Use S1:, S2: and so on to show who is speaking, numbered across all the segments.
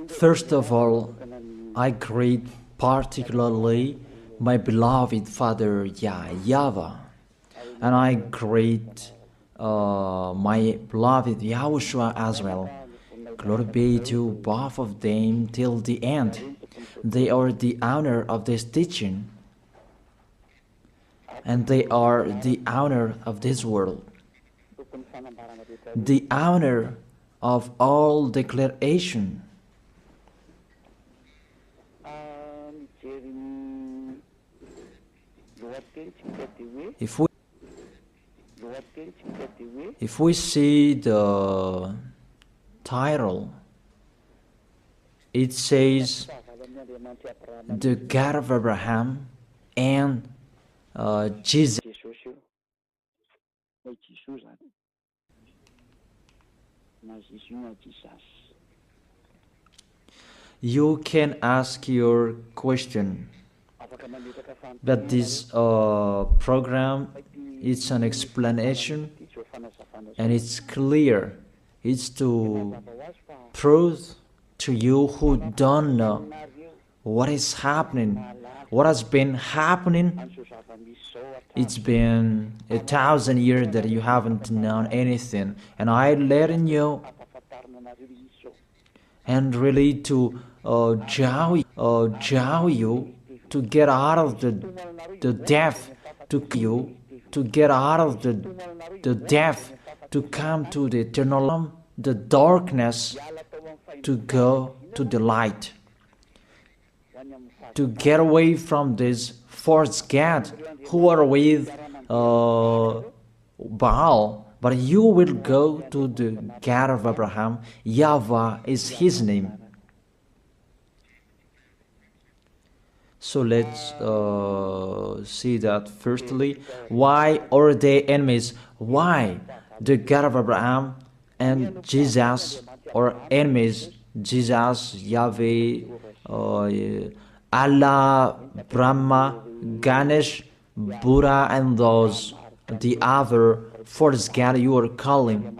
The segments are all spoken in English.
S1: First of all, I greet particularly my beloved Father YAHVAH, and I greet my beloved YAHOSHUA as well. Glory be to both of them till the end. They are the honor of this teaching, and they are the honor of this world, the honor of all declaration. If we see the title, it says the God of Abraham and Jesus. You can ask your question, but this program, it's an explanation, and it's clear. It's to prove to you who don't know what is happening, what has been happening. It's been 1,000 years that you haven't known anything, and I'm letting you, and really to jar you to get out of the death, to get out of the death, to come to the eternal, the darkness, to go to the light, to get away from this false god who are with Baal, but you will go to the God of Abraham. YAHVAH is his name. So let's see that firstly. Why are they enemies? Why the God of Abraham and Jesus are enemies? Jesus, Yahweh, Allah, Brahma, Ganesh, Buddha, and those, the other false god you are calling.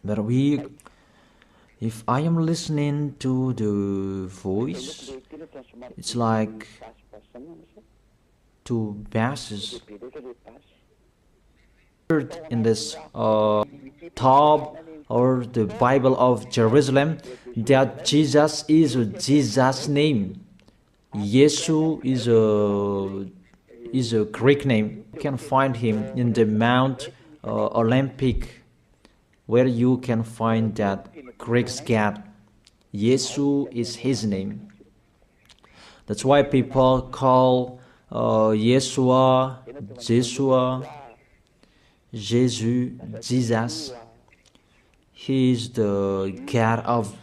S1: But if I am listening to the voice, it's like two basses in this top or the Bible of Jerusalem, that Jesus is a Jesus name. Yesu is a Greek name. You can find him in the Mount Olympic, where you can find that Greek god. Yesu is his name. That's why people call Yeshua, Jeshua, Jesus, Jesus. He is the God of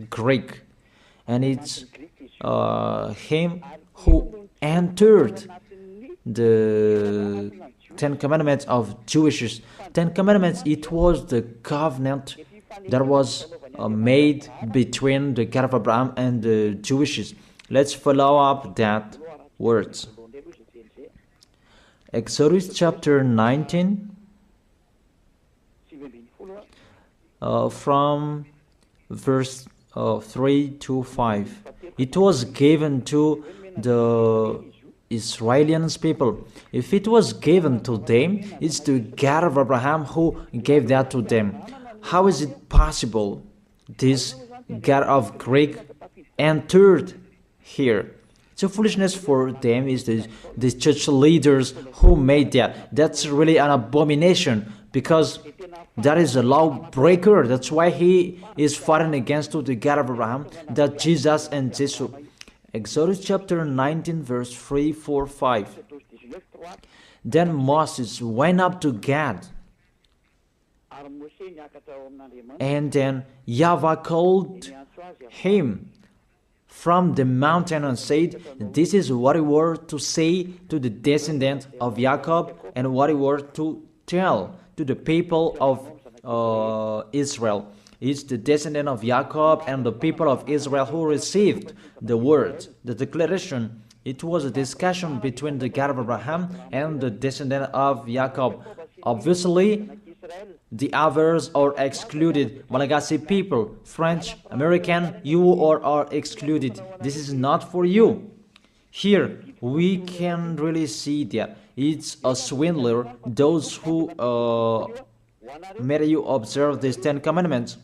S1: Greek, and it's him who entered the 10 Commandments of Jewish. 10 Commandments, it was the covenant that was made between the God of Abraham and the Jewish. Let's follow up that words. Exodus chapter 19, from verse 3 to 5. It was given to the Israeli people. If it was given to them, it's the God of Abraham who gave that to them. How is it possible this God of Greek entered here? It's a foolishness for them. Is the church leaders who made that. That's really an abomination, because that is a lawbreaker. That's why he is fighting against the God of Abraham, that Jesus and Jesus. Exodus chapter 19, verse 3, 4, 5. Then Moses went up to God, and then YAHVAH called him from the mountain and said, "This is what you were to say to the descendant of Jacob, and what you were to tell to the people of Israel." It's the descendant of Jacob and the people of Israel who received the word, the declaration. It was a discussion between the God of Abraham and the descendant of Jacob. Obviously, The others are excluded. Malagasy people, French, American, you are excluded. This is not for you. Here, we can really see that it's a swindler, those who made you observe these 10 commandments.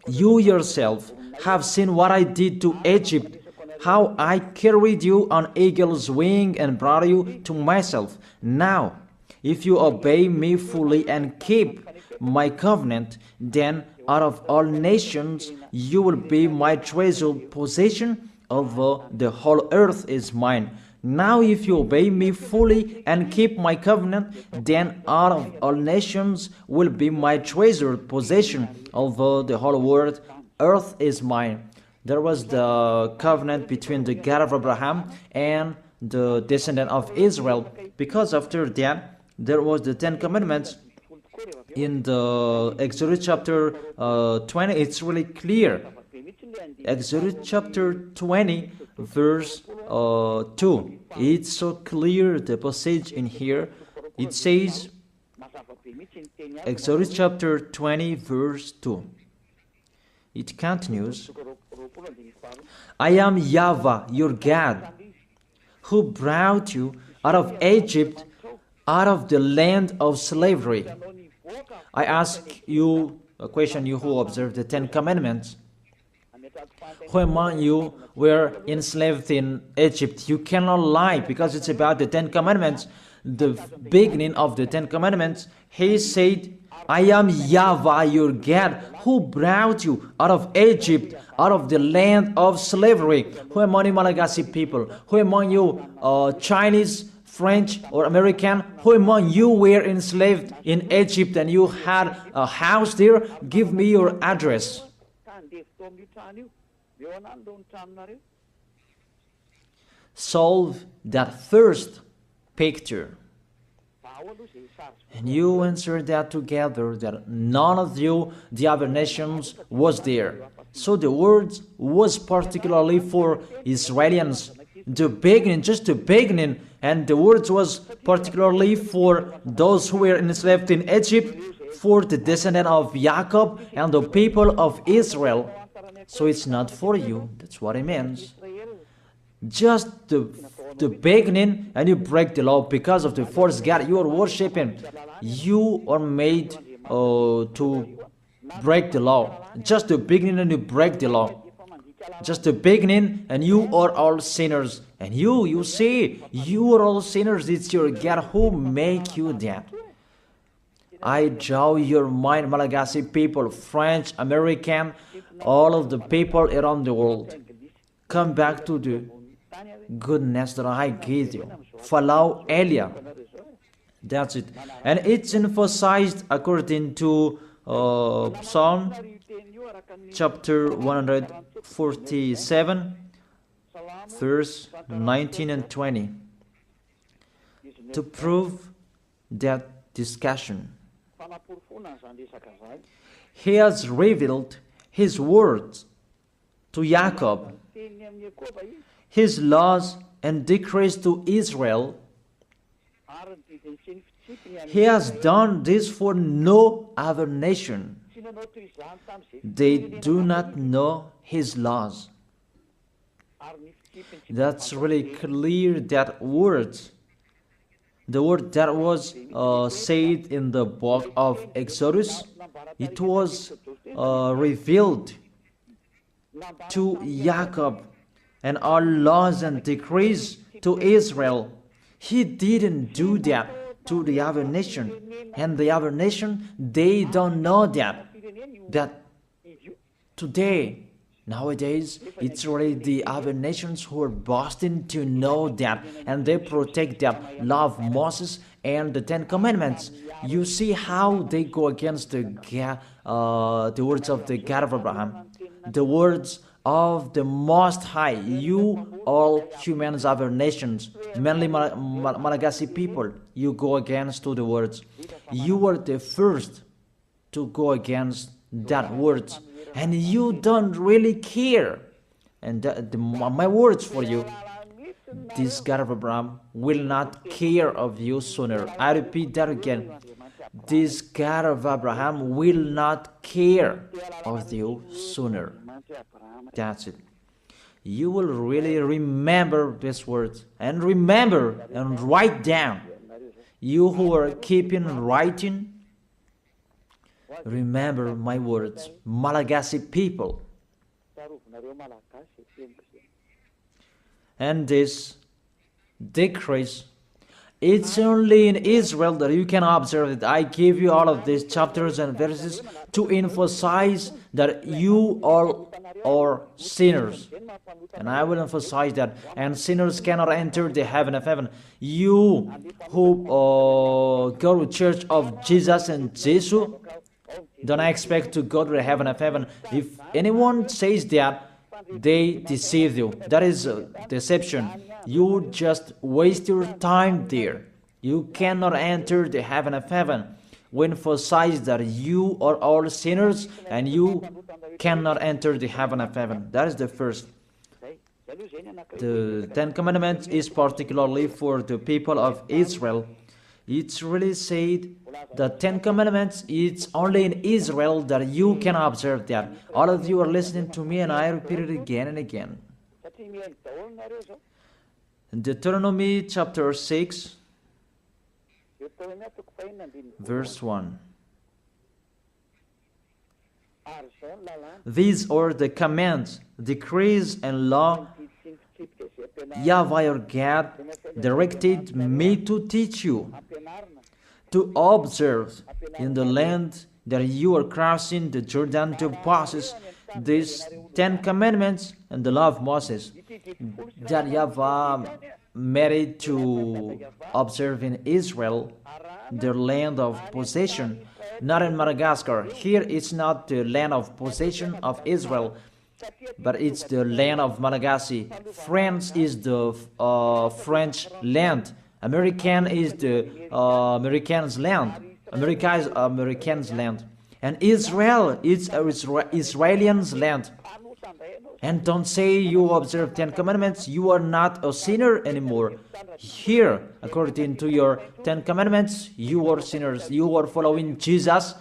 S1: You yourself have seen what I did to Egypt, how I carried you on eagle's wing and brought you to myself. Now, if you obey me fully and keep my covenant, then out of all nations you will be my treasured possession, although the whole earth is mine. Now if you obey me fully and keep my covenant, then out of all nations will be my treasured possession, although the whole earth is mine. There was the covenant between the God of Abraham and the descendant of Israel, because after that there was the 10 commandments. In the Exodus chapter 20, it's really clear. Exodus chapter 20 verse 2. It's so clear, the passage in here. It says, Exodus chapter 20 verse 2. It continues, I am YAHVAH, your God, who brought you out of Egypt, out of the land of slavery. I ask you a question, you who observe the 10 commandments. Who among you were enslaved in Egypt? You cannot lie, because it's about the 10 commandments. The beginning of the 10 commandments, he said, I am YAHVAH, your God, who brought you out of Egypt, out of the land of slavery. Who among you Malagasy people? Who among you Chinese, French, or American? Who among you were enslaved in Egypt and you had a house there? Give me your address. Solve that first picture. And you answer that together, that none of you, the other nations, was there. So the words was particularly for Israelians. The beginning, just the beginning, and the words was particularly for those who were enslaved in Egypt, for the descendant of Jacob and the people of Israel. So it's not for you. That's what it means. Just the beginning, and you break the law because of the false God you are worshiping. You are made to break the law. Just the beginning, and you break the law. Just the beginning, and you are all sinners. And you see, you are all sinners. It's your God who make you that. I draw your mind, Malagasy people, French, American, all of the people around the world. Come back to the goodness that I gave you. Follow Elia. That's it. And it's emphasized according to Psalm chapter 147, verse 19 and 20. To prove that discussion, he has revealed his words to Jacob, his laws and decrees to Israel. He has done this for no other nation. They do not know his laws. That's really clear, that words. The word that was said in the book of Exodus, it was revealed to Jacob, and all laws and decrees to Israel. He didn't do that to the other nation. And the other nation, they don't know that today, nowadays, it's really the other nations who are boasting to know that, and they protect that, love Moses and the 10 Commandments. You see how they go against the words of the God of Abraham, the words of the Most High. You, all humans, other nations, mainly Malagasy people, you go against to the words. You were the first to go against that words, and you don't really care. And my words for you, this God of Abraham will not care of you sooner. I repeat that again. This God of Abraham will not care of you sooner. That's it. You will really remember these words, and remember and write down. You who are keeping writing, remember my words, Malagasy people. And this decrease, it's only in Israel that you can observe it. I give you all of these chapters and verses to emphasize that you all are sinners. And I will emphasize that. And sinners cannot enter the heaven of heaven. You who go to church of Jesus and Jesus, don't expect to go to the heaven of heaven. If anyone says that, they deceive you. That is deception. You just waste your time there. You cannot enter the heaven of heaven. We emphasize that you are all sinners and you cannot enter the heaven of heaven. That is the first. The Ten Commandments is particularly for the people of Israel. It's really said the Ten Commandments, it's only in Israel that you can observe that. All of you are listening to me and I repeat it again and again. Deuteronomy chapter 6, verse 1. These are the commands, decrees, and law YAHVAH your God directed me to teach you, to observe in the land that you are crossing the Jordan to possess these 10 commandments and the law of Moses that YAHVAH made it to observe in Israel, their land of possession, not in Madagascar. Here it's not the land of possession of Israel, but it's the land of Malagasy. France is the French land. American is the Americans' land. America is Americans' land. And Israel is Israelians' land. And don't say you observe 10 commandments, you are not a sinner anymore. Here, according to your 10 commandments, you are sinners. You are following Jesus.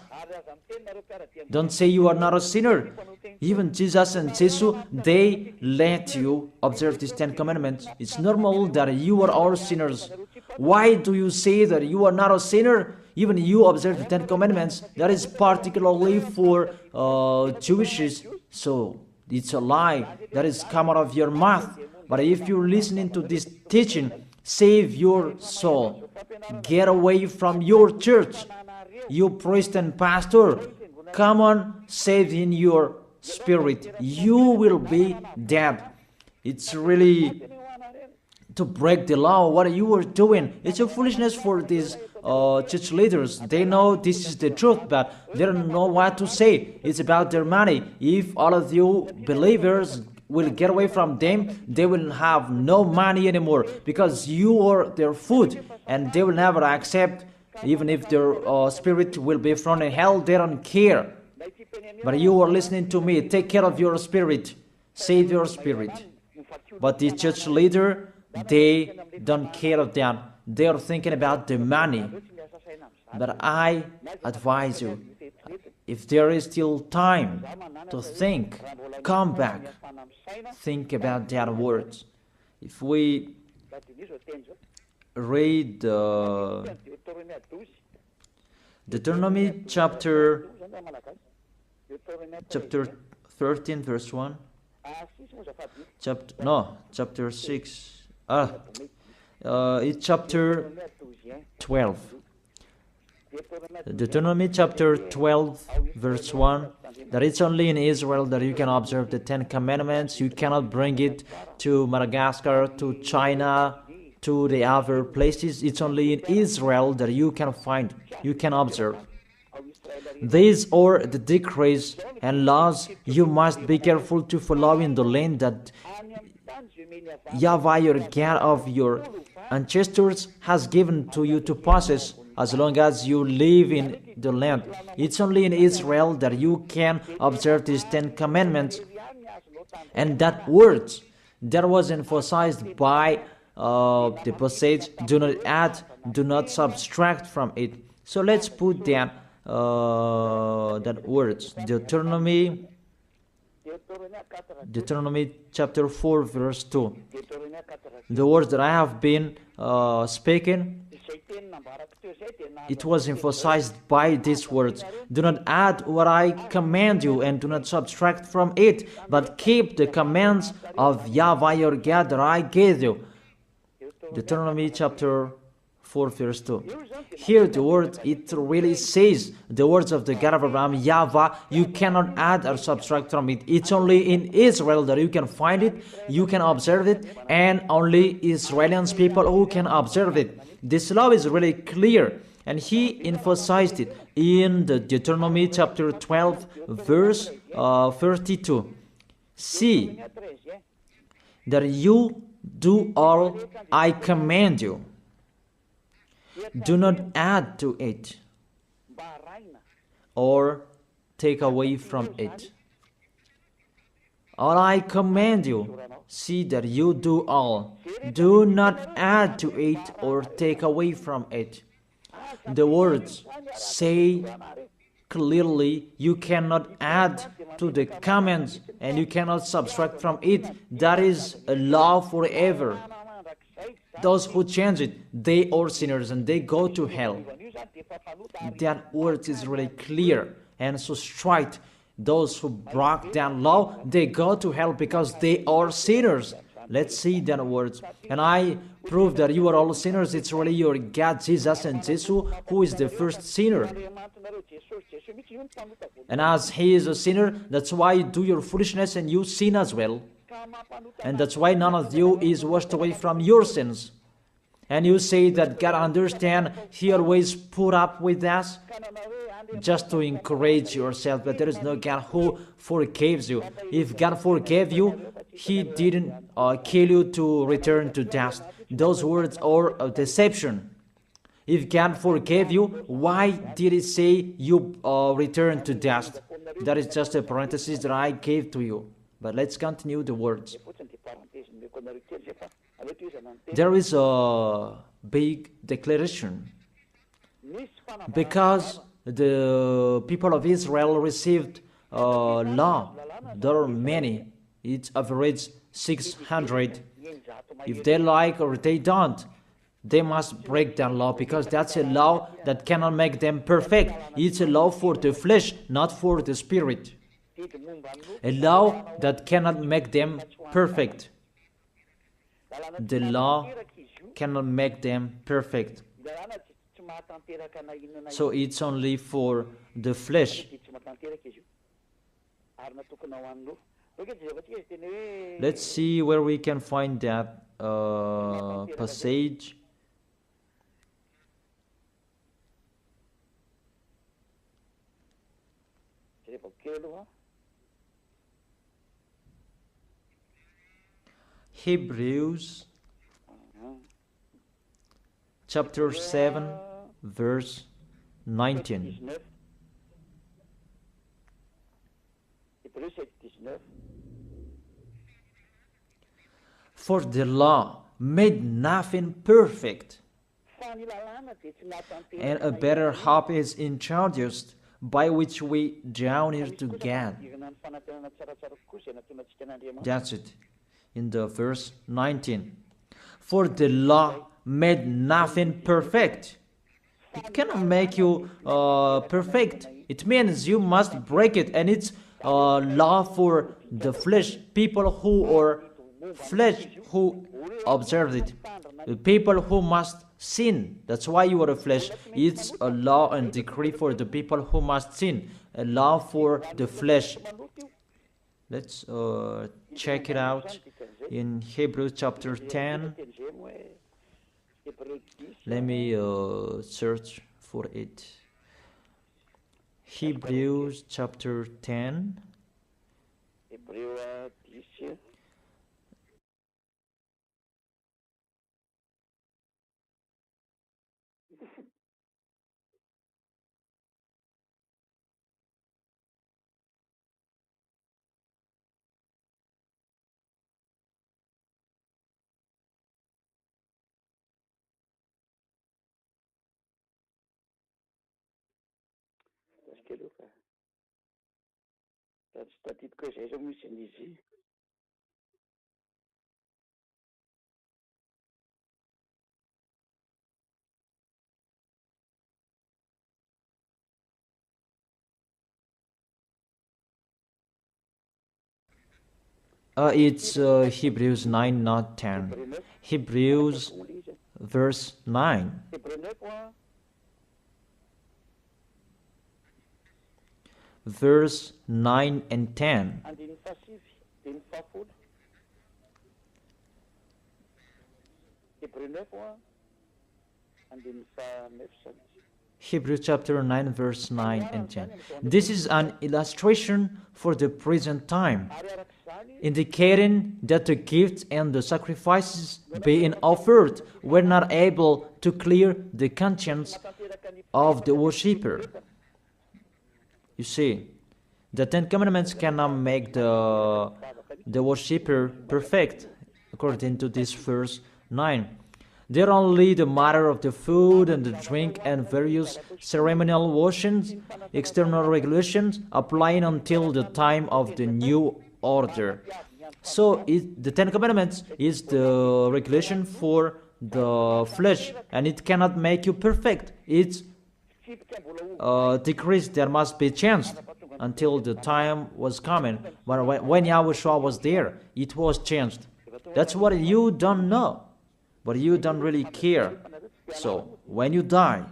S1: Don't say you are not a sinner. Even Jesus and Jesus, they let you observe these 10 commandments. It's normal that you are all sinners. Why do you say that you are not a sinner? Even you observe the 10 commandments. That is particularly for Jewishes. So it's a lie that is come out of your mouth. But if you're listening to this teaching, save your soul. Get away from your church. You priest and pastor, come on, save in your spirit. You will be dead. It's really to break the law. What you are doing, it's a foolishness for these church leaders. They know this is the truth, but they don't know what to say. It's about their money. If all of you believers will get away from them, they will have no money anymore, because you are their food, and they will never accept. Even if their spirit will be thrown in hell, they don't care. But you are listening to me. Take care of your spirit. Save your spirit. But the church leader, they don't care of that. They are thinking about the money. But I advise you, if there is still time to think, come back. Think about that words. If we read Deuteronomy chapter 13 verse 1, chapter 6, it's chapter 12. Deuteronomy chapter 12 verse 1, that it's only in Israel that you can observe the 10 commandments. You cannot bring it to Madagascar, to China, to the other places. It's only in Israel that you can find, you can observe. These are the decrees and laws you must be careful to follow in the land that YAHVAH your God of your ancestors has given to you to possess, as long as you live in the land. It's only in Israel that you can observe these 10 commandments. And that word that was emphasized by the passage, do not add, do not subtract from it. So let's put that words, Deuteronomy chapter 4 verse 2. The words that I have been speaking, it was emphasized by these words. Do not add what I command you, and do not subtract from it, but keep the commands of YAHVAH your God that I gave you. Deuteronomy chapter 4 verse 2. Here the word, it really says the words of the God of Abraham, YAHVAH, you cannot add or subtract from it. It's only in Israel that you can find it, you can observe it, and only Israelians people who can observe it. This law is really clear, and he emphasized it in the Deuteronomy chapter 12 verse 32. See that you do all I command you. Do not add to it or take away from it. All I command you, see that you do all. Do not add to it or take away from it. The words say clearly you cannot add to the commands and you cannot subtract from it. That is a law forever. Those who change it, they are sinners and they go to hell. That word is really clear and so straight. Those who broke that law, they go to hell because they are sinners. Let's see that words. And I prove that you are all sinners. It's really your God, Jesus and Jesus, who is the first sinner. And as he is a sinner, that's why you do your foolishness and you sin as well. And that's why none of you is washed away from your sins. And you say that God understands, he always put up with us, just to encourage yourself, but there is no God who forgives you. If God forgave you, he didn't kill you to return to dust. Those words are a deception. If God forgave you, why did it say you return to dust? That is just a parenthesis that I gave to you. But let's continue the words. There is a big declaration. Because the people of Israel received law, there are many. It's average 600. If they like or they don't, they must break that law because that's a law that cannot make them perfect. It's a law for the flesh, not for the spirit. A law that cannot make them perfect. The law cannot make them perfect. So it's only for the flesh. Let's see where we can find that passage. Hebrews chapter 7 verse 19. For the law made nothing perfect, and a better hope is introduced, by which we draw near to God. That's it, in the verse 19. For the law made nothing perfect. It cannot make you perfect. It means you must break it, and it's law for the flesh, people who are flesh who observe it, the people who must sin. That's why you are a flesh. It's a law and decree for the people who must sin, a law for the flesh. Let's check it out in Hebrews chapter 10. Let me search for it. Hebrews chapter 10. It's Hebrews 9, not 10. Hebrews verse 9. Verse 9 and 10. Hebrews chapter 9 verse 9 and 10. This is an illustration for the present time, indicating that the gifts and the sacrifices being offered were not able to clear the conscience of the worshipper. You see, the Ten Commandments cannot make the worshipper perfect, according to this verse 9. They're only the matter of the food and the drink and various ceremonial washings, external regulations applying until the time of the new order. So the Ten Commandments is the regulation for the flesh, and it cannot make you perfect. It's decrease that must be changed until the time was coming. But when YAHOSHUA was there, it was changed. That's what you don't know, but you don't really care. So when you die,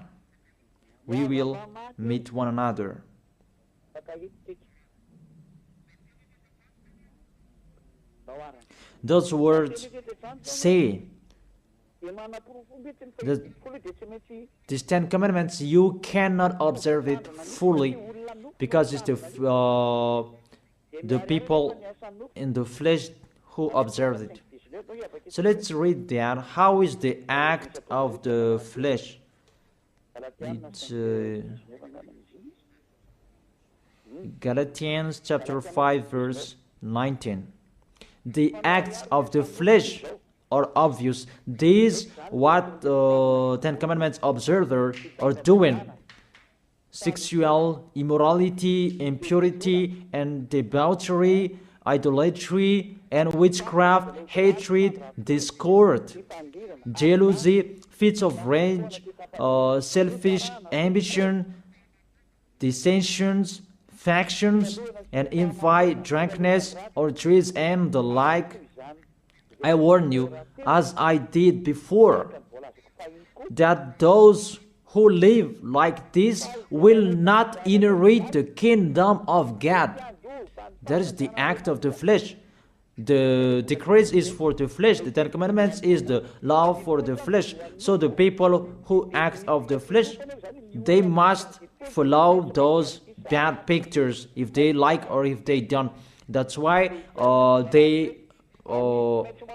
S1: we will meet one another. Those words say that these Ten Commandments, you cannot observe it fully because it's the people in the flesh who observe it. So let's read that. How is the act of the flesh? It's Galatians chapter 5 verse 19. The acts of the flesh are obvious. These what Ten Commandments observers are doing: sexual immorality, impurity, and debauchery, idolatry, and witchcraft, hatred, discord, jealousy, fits of rage, selfish ambition, dissensions, factions, and envy, drunkenness, orgies, and the like. I warn you, as I did before, that those who live like this will not inherit the kingdom of God. That is the act of the flesh. The decrease is for the flesh. The Ten Commandments is the law for the flesh. So the people who act of the flesh, they must follow those bad pictures if they like or if they don't. That's why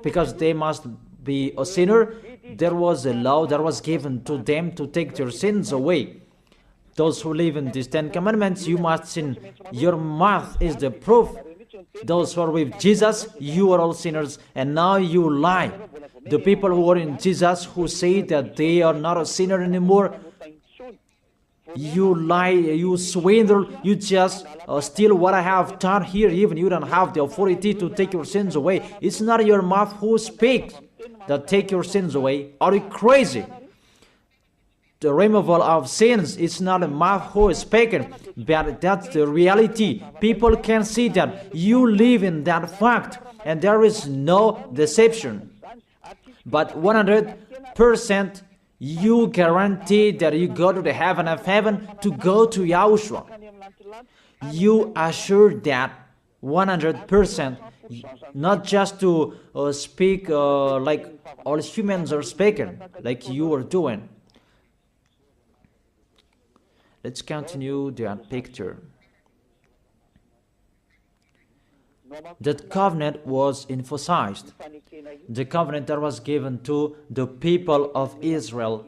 S1: because they must be a sinner, there was a law that was given to them to take their sins away. Those who live in these Ten Commandments, you must sin. Your mouth is the proof. Those who are with Jesus, you are all sinners, and now you lie. The people who are in Jesus, who say that they are not a sinner anymore, you lie, you swindle, you just steal what I have done here. Even you don't have the authority to take your sins away. It's not your mouth who speaks that take your sins away. Are you crazy? The removal of sins is not a mouth who is speaking, but that's the reality. People can see that you live in that fact, and there is no deception. But 100%, you guarantee that you go to the heaven of heaven to go to YAHOSHUA. You assure that 100%, not just to speak like all humans are speaking, like you are doing. Let's continue that picture. That covenant was emphasized. The covenant that was given to the people of Israel,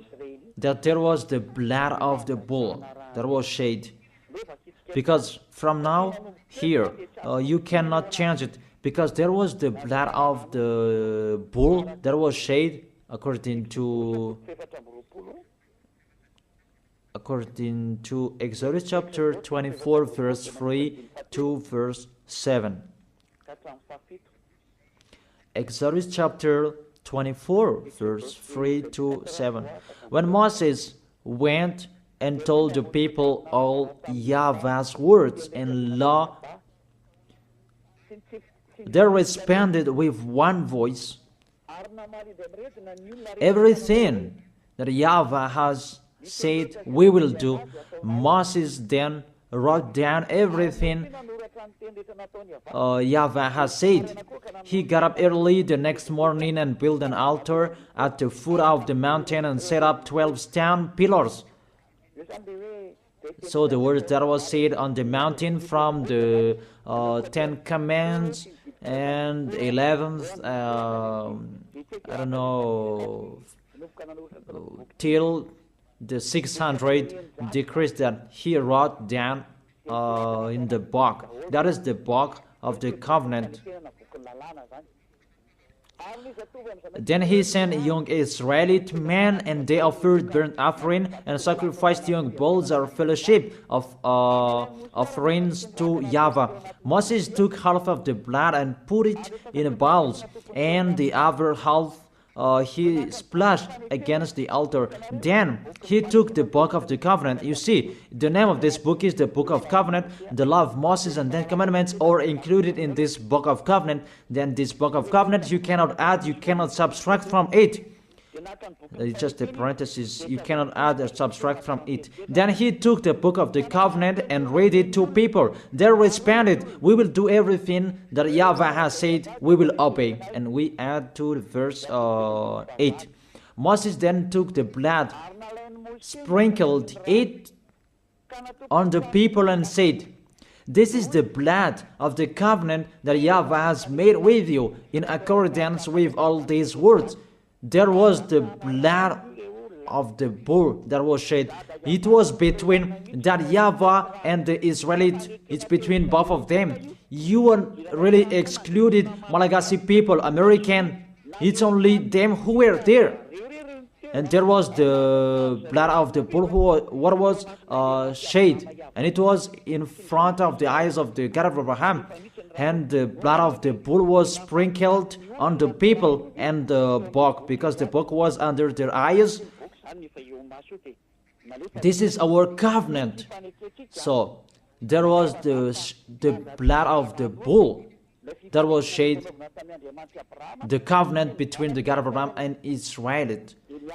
S1: that there was the blood of the bull that was shed. Because from now, here, you cannot change it, because there was the blood of the bull that was shed according to according to Exodus chapter 24, verse 3 to verse 7. Exodus chapter 24, verse 3 to 7. When Moses went and told the people all YAHVAH's words and law, they responded with one voice, "Everything that YAHVAH has said we will do." Moses then wrote down everything YAHVAH has said. He got up early the next morning and built an altar at the foot of the mountain and set up 12 stone pillars. So the words that was said on the mountain from the 10 Commandments and 11th, I don't know, till the 600 decrees that he wrote down in the book. That is the book of the covenant. Then he sent young Israelite men, and they offered burnt offering and sacrificed young bulls or fellowship of offerings to YAHVAH. Moses took half of the blood and put it in bowls, and the other half he splashed against the altar. Then he took the book of the covenant. You see, the name of this book is the book of covenant. The law of Moses and 10 commandments are included in this book of covenant. Then this book of covenant, you cannot add, you cannot subtract from it. It's just a parenthesis. You cannot add or subtract from it. Then he took the book of the covenant and read it to people. They responded, "We will do everything that YAHVAH has said, we will obey." And we add to verse 8. Moses then took the blood, sprinkled it on the people and said, "This is the blood of the covenant that YAHVAH has made with you in accordance with all these words." There was the blood of the bull that was shed. It was between that YAHVAH and the Israelite. It's between both of them. You are really excluded, Malagasy people, American. It's only them who were there. And there was the blood of the bull what was shed. And it was in front of the eyes of the God of Abraham. And the blood of the bull was sprinkled on the people and the book, because the book was under their eyes. This is our covenant. So there was the blood of the bull that was shed, the covenant between the God of Abraham and Israel.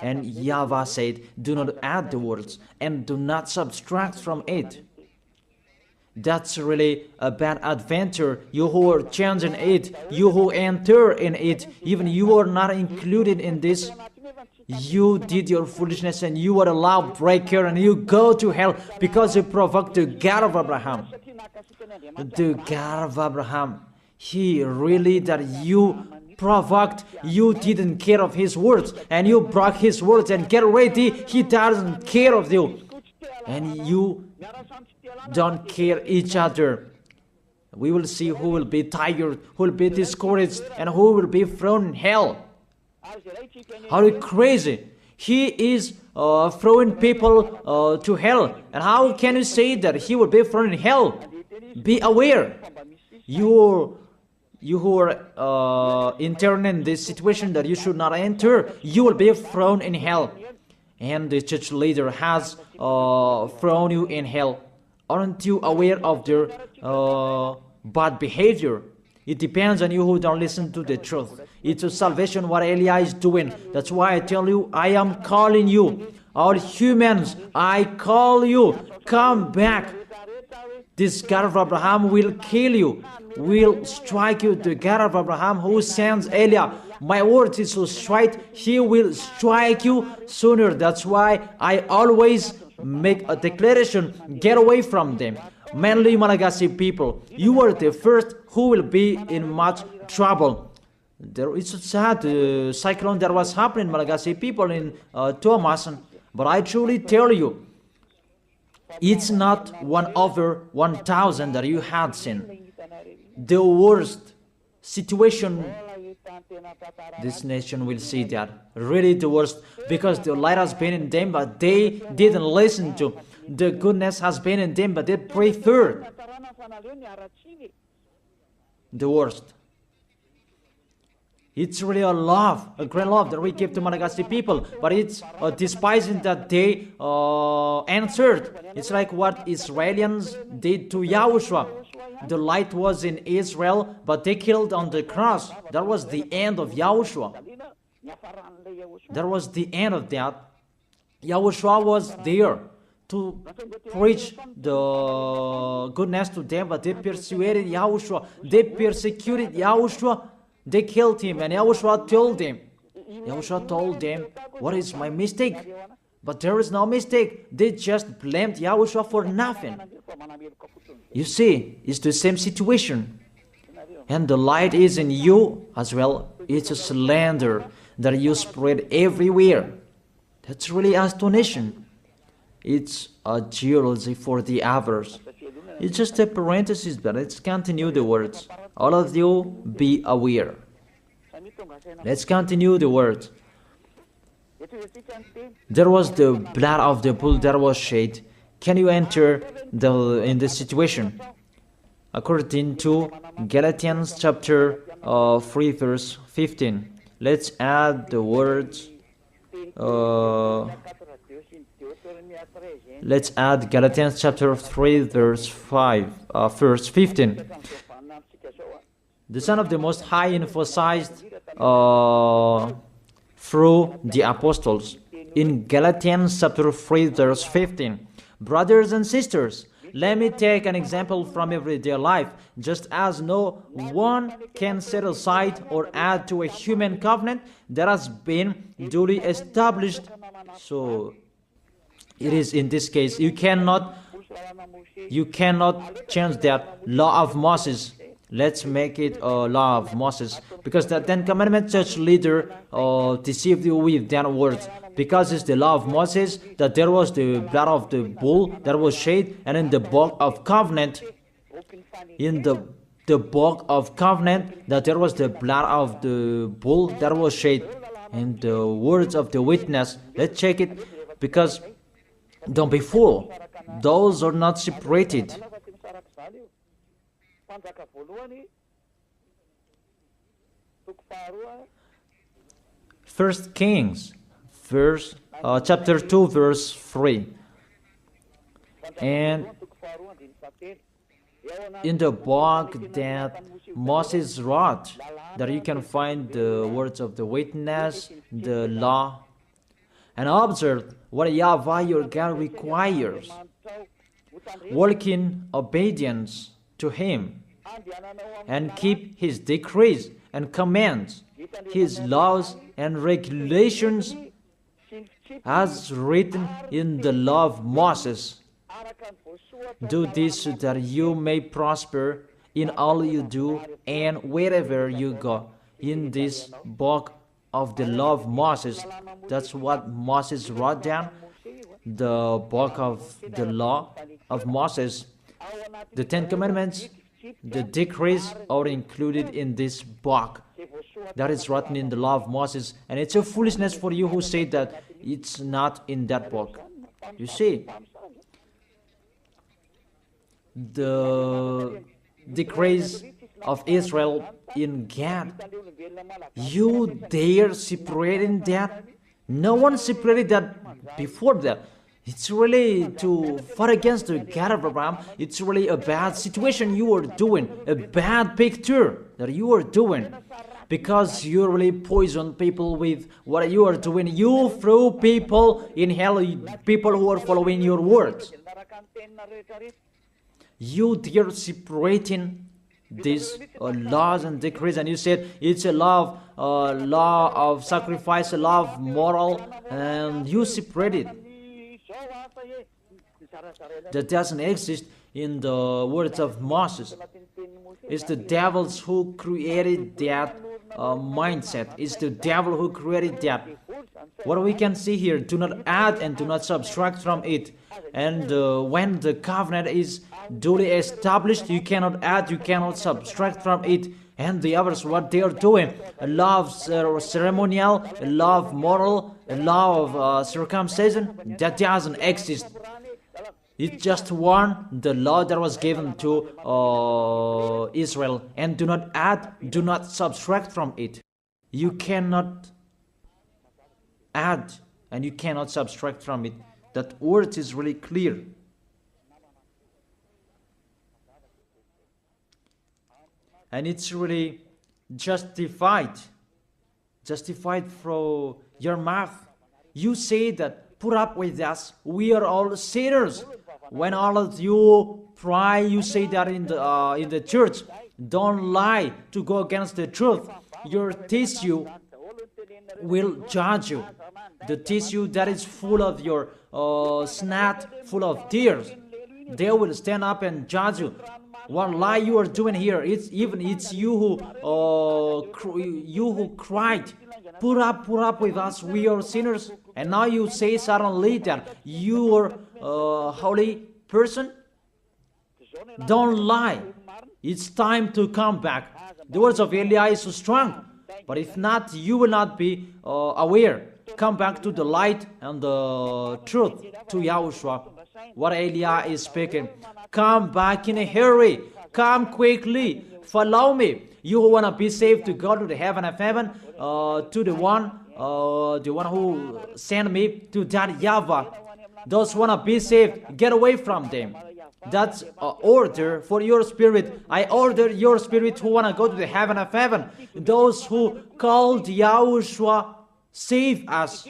S1: And YAHVAH said, "Do not add the words and do not subtract from it." That's really a bad adventure. You who are changing it, you who enter in it, even you are not included in this. You did your foolishness and you are a lawbreaker and you go to hell because you provoked the God of Abraham. The God of Abraham, he really that you provoked, you didn't care of his words and you broke his words, and get ready, he doesn't care of you. And you don't care each other. We will see who will be tired, who will be discouraged, and who will be thrown in hell. How crazy! He is throwing people to hell. And how can you say that he will be thrown in hell? Be aware. You who are entering in this situation that you should not enter, you will be thrown in hell. And the church leader has thrown you in hell. Aren't you aware of their bad behavior? It depends on you who don't listen to the truth. It's a salvation what Eliah is doing. That's why I tell you, I am calling you. All humans, I call you. Come back. This God of Abraham will kill you, will strike you. The God of Abraham who sends Eliah. My word is so straight, he will strike you sooner. That's why I always make a declaration, get away from them. Mainly Malagasy people, you are the first who will be in much trouble. There is a sad cyclone that was happening, Malagasy people, in Thomas. But I truly tell you, it's not 1 over 1,000 that you had seen. The worst situation This nation will see that. Really the worst, because the light has been in them, but they didn't listen to. The goodness has been in them, but they preferred the worst. It's really a love, a great love that we give to Malagasy people, but it's despising that they answered. It's like what Israelians did to Yahushua. The light was in Israel, but they killed on the cross. That was the end of Yahushua. That was the end of that. Yahushua was there to preach the goodness to them, but they persuaded Yahushua. They persecuted Yahushua. They killed him, and Yahushua told them, what is my mistake? But there is no mistake. They just blamed Yahushua for nothing. You see, it's the same situation. And the light is in you as well. It's a slander that you spread everywhere. That's really astonishing. It's a jealousy for the others. It's just a parenthesis, but let's continue the words. All of you be aware. Let's continue the words. There was the blood of the bull that was shed. Can you enter in this situation? According to Galatians chapter 3 verse 15. Let's add the words. Let's add Galatians chapter 3 verse 15. The Son of the Most High emphasized through the apostles in Galatians chapter 3 verse 15. Brothers and sisters, let me take an example from everyday life. Just as no one can set aside or add to a human covenant that has been duly established, so it is in this case. You cannot change that law of Moses. Let's make it a law of Moses, because the Ten Commandment church leader deceived you with their words. Because it's the law of Moses that there was the blood of the bull that was shed, and in the book of covenant, the book of covenant, that there was the blood of the bull that was shed, and the words of the witness. Let's check it, because don't be fooled. Those are not separated. First Kings, chapter 2, verse 3. And in the book that Moses wrote, that you can find the words of the witness, the law, and observe what YAHVAH your God requires. Walk in obedience to Him, and keep His decrees and commands, His laws and regulations, as written in the law of Moses. Do this so that you may prosper in all you do and wherever you go. In this book of the law of Moses, that's what Moses wrote down, the book of the law of Moses. The Ten Commandments, the decrees are included in this book that is written in the law of Moses, and it's a foolishness for you who say that it's not in that book. You see, the decrees of Israel in Gad, you dare separating that? No one separated that before that. It's really to fight against the God of Abraham. It's really a bad situation you are doing, a bad picture that you are doing, because you really poison people with what you are doing. You throw people in hell, people who are following your words. You dare separating these laws and decrees, and you said it's a law of sacrifice, a law of moral, and you separate it. That doesn't exist in the words of Moses. It's the devils who created that mindset. It's the devil who created that. What we can see here, do not add and do not subtract from it. And when the covenant is duly established, you cannot add, you cannot subtract from it. And the others, what they are doing, a law of ceremonial, a law of moral, a law of circumcision, that doesn't exist. It's just one, the law that was given to Israel. And do not add, do not subtract from it. You cannot add and you cannot subtract from it. That word is really clear. And it's really justified from your mouth. You say that, put up with us, we are all sinners. When all of you pray, you say that in the church. Don't lie to go against the truth. Your tissue will judge you. The tissue that is full of your snot, full of tears, they will stand up and judge you. What lie you are doing here? It's you who cried, put up with us, we are sinners. And now you say suddenly that you are a holy person. Don't lie. It's time to come back. The words of Eliah is so strong, but if not, you will not be aware. Come back to the light and the truth, to Yahushua. What Eliah is speaking. Come back in a hurry. Come quickly. Follow me. You who want to be saved, to go to the heaven of heaven, to the one who sent me, to that YAHVAH. Those who want to be saved, get away from them. That's an order for your spirit. I order your spirit who want to go to the heaven of heaven. Those who called Yahushua, save us.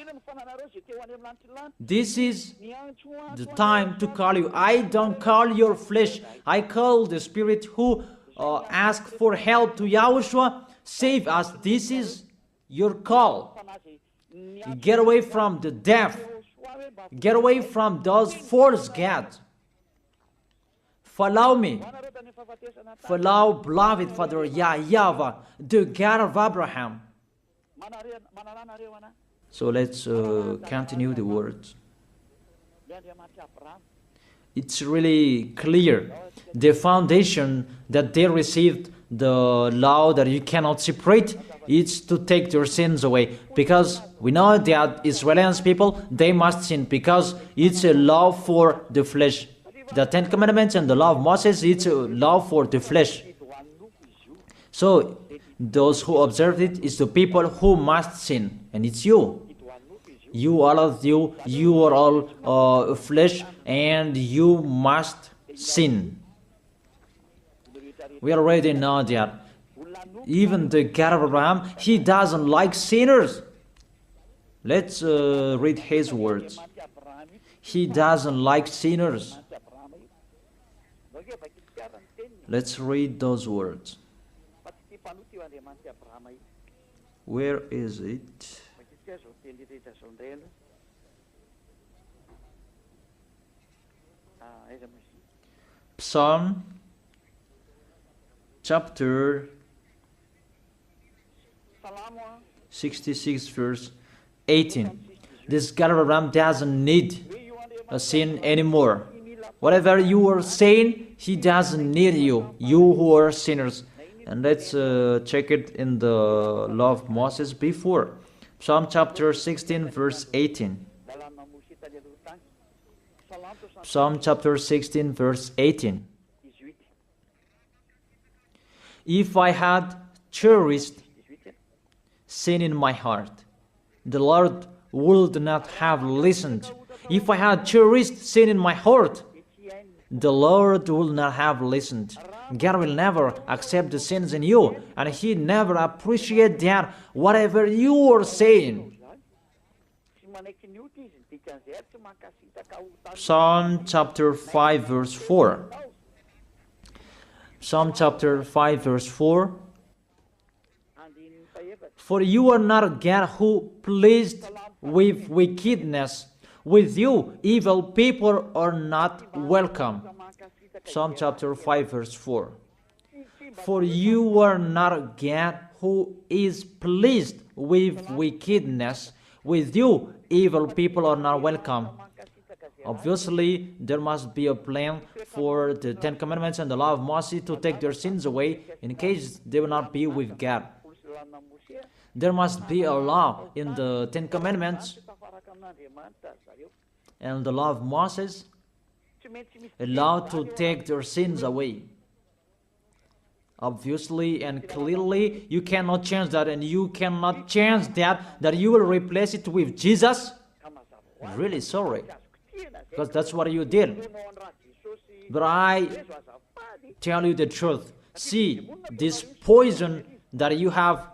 S1: This is the time to call you. I don't call your flesh. I call the spirit who ask for help to Yahushua. Save us. This is your call. Get away from the deaf. Get away from those false gods. Follow me. Follow beloved Father YAHVAH, the God of Abraham. So let's continue the words. It's really clear. The foundation that they received, the law that you cannot separate, is to take their sins away. Because we know that Israeli people, they must sin because it's a law for the flesh. The Ten Commandments and the law of Moses, it's a law for the flesh. So those who observe it is the people who must sin. And it's you. All of you, you are all flesh and you must sin. We already know that. Even the God of Abraham, he doesn't like sinners. Let's read his words. He doesn't like sinners. Let's read those words. Where is it? Psalm chapter 66 verse 18. This God of Abraham doesn't need a sin anymore. Whatever you are saying, he doesn't need you. You who are sinners. And let's check it in the law of Moses before. Psalm chapter 16 verse 18. Psalm chapter 16 verse 18. If I had cherished sin in my heart, the Lord would not have listened. If I had cherished sin in my heart, the Lord will not have listened. God will never accept the sins in you, and He never appreciate that whatever you are saying. Psalm chapter 5 verse 4. Psalm chapter 5 verse 4. For you are not a God who pleased with wickedness. With you, evil people are not welcome. Psalm chapter 5 verse 4. For you are not a God who is pleased with wickedness. With you, evil people are not welcome. Obviously, there must be a plan for the Ten Commandments and the law of Moses to take their sins away in case they will not be with God. There must be a law in the Ten Commandments and the law of Moses, a law to take their sins away. Obviously and clearly, you cannot change that, and you cannot change that you will replace it with Jesus. Really sorry, because that's what you did. But I tell you the truth. See, this poison that you have,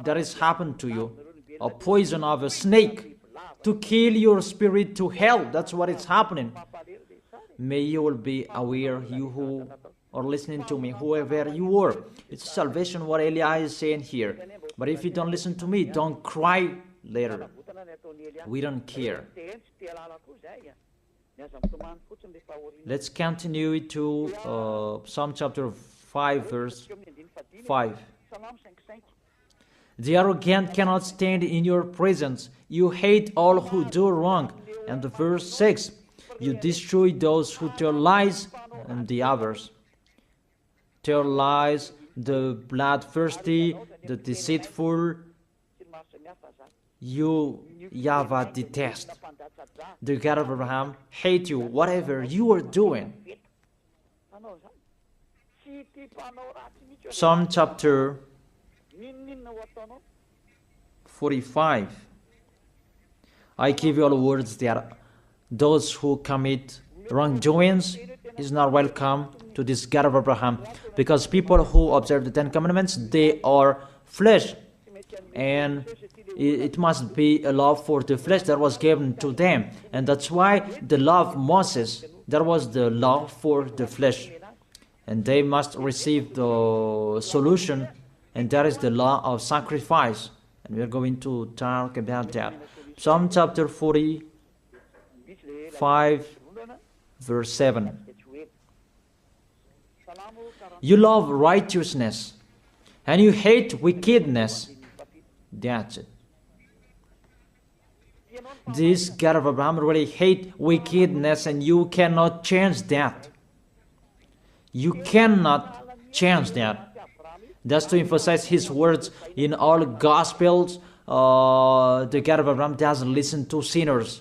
S1: that has happened to you, a poison of a snake to kill your spirit to hell. That's what is happening. May you will be aware, you who are listening to me, whoever you are. It's salvation what Eli is saying here. But if you don't listen to me, don't cry later. We don't care. Let's continue to Psalm chapter 5, verse 5. The arrogant cannot stand in your presence. You hate all who do wrong. And the verse 6. You destroy those who tell lies and the others. Tell lies, the bloodthirsty, the deceitful. You, YAHVAH, detest. The God of Abraham hate you, whatever you are doing. Psalm chapter 45. I give you all words that those who commit wrongdoings is not welcome to this God of Abraham, because people who observe the Ten Commandments, they are flesh, and it must be a law for the flesh that was given to them, and that's why the law of Moses, that was the law for the flesh, and they must receive the solution, and that is the law of sacrifice, and we are going to talk about that. Psalm chapter 45, verse 7. You love righteousness and you hate wickedness. That's it. This God of Abraham really hate wickedness, and you cannot change that. You cannot change that. That's to emphasize his words in all Gospels. The God of Abraham doesn't listen to sinners,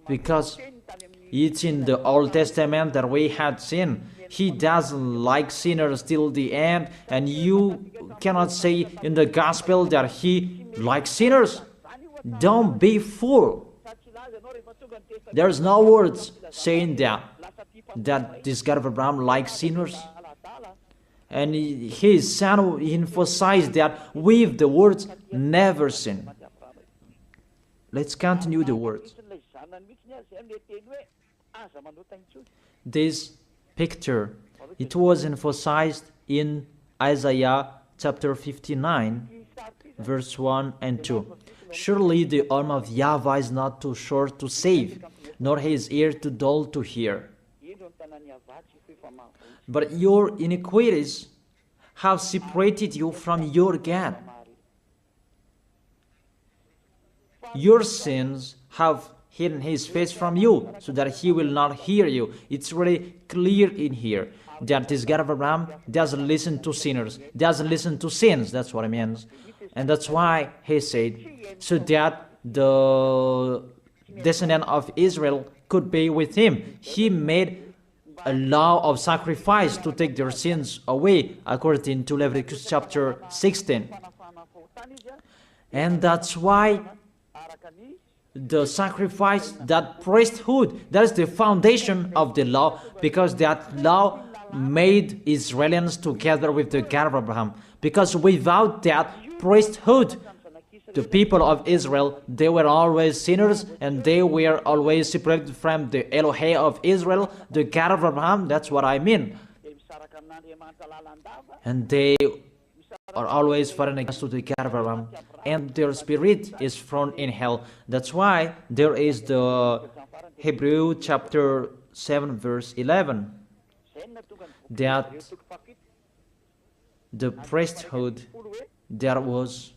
S1: because it's in the Old Testament that we had seen. He doesn't like sinners till the end, and you cannot say in the Gospel that he likes sinners. Don't be fool. There's no words saying that this God of Abraham likes sinners. And his son emphasized that with the words, never sin. Let's continue the words. This picture, it was emphasized in Isaiah chapter 59, verse 1 and 2. Surely the arm of YAHVAH is not too short to save, nor his ear too dull to hear. But your iniquities have separated you from your God. Your sins have hidden his face from you, so that he will not hear you. It's really clear in here that this God of Abraham doesn't listen to sinners, doesn't listen to sins. That's what it means. And that's why he said, so that the descendant of Israel could be with him. He made a law of sacrifice to take their sins away, according to Leviticus chapter 16. And that's why the sacrifice, that priesthood, that is the foundation of the law, because that law made Israelians together with the God of Abraham. Because without that priesthood, the people of Israel, they were always sinners, and they were always separated from the Elohim of Israel, the God of Abraham. That's what I mean. And they are always fighting against the God of Abraham, and their spirit is thrown in hell. That's why there is the Hebrew chapter 7 verse 11, that the priesthood, there was